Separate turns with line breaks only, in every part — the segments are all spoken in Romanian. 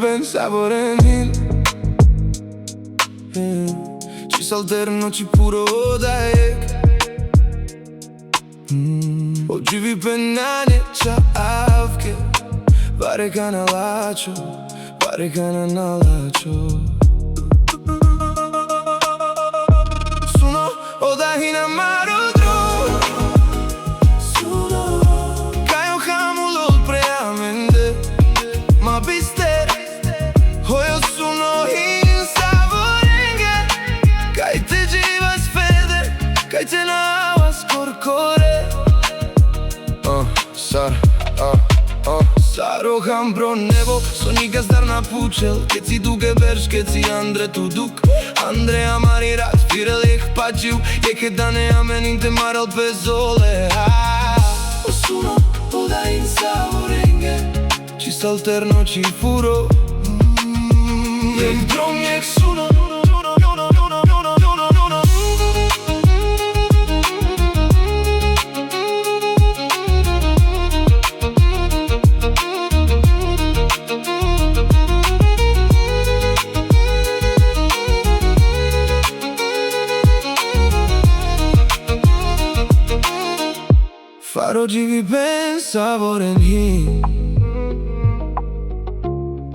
pensavo renin. Ci s'alterno, ci puro daek. Odziwi penanie czawkę. Vareka na lačo, vareka na nalačo. Suno odahi na marodro. Suno Kajo hamulol preamende. Ma bister Hojo suno hin savorenge. Kaj te jivas fede, kaj te navas korkore. Saroham bro nebo, soni gazdar na pučel. Keď si duge berš, keď si Andre tu duk. Andrea marirat, firel jeh pačiv. Je che dane amenin te maral pezole. Osuno, oda in savorenge. Ci s'alterno, ci furo. Dentro njeh suno. Farò givi pensavo renin.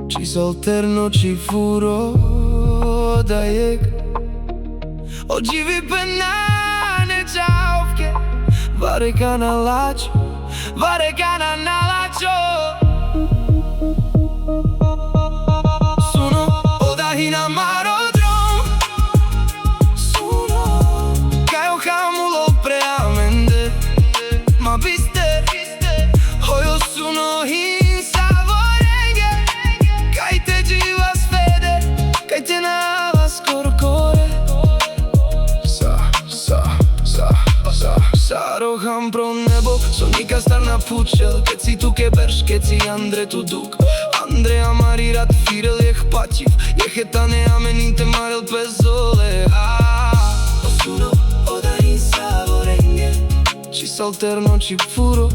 Ci s'alterno, ci furo dajek. Odziwi penane czawkę. Vareka na lačo, vareka na nalačo. Suno odahi na marodrom. Suno Kajo hamulol preamende. Ma bister Hojo suno hin savorenge. Kaj te jivas fede, kaj te navas korkore. Saroham pro nebo, sonika star na pučel. Keď si tu keberš, keď si Andre tu duk. Andrea marirat, firel jeh pačiv. Jeh etane amenin te marel pezole. Osuno oda in savorenge. Ci s'alterno, ci furo.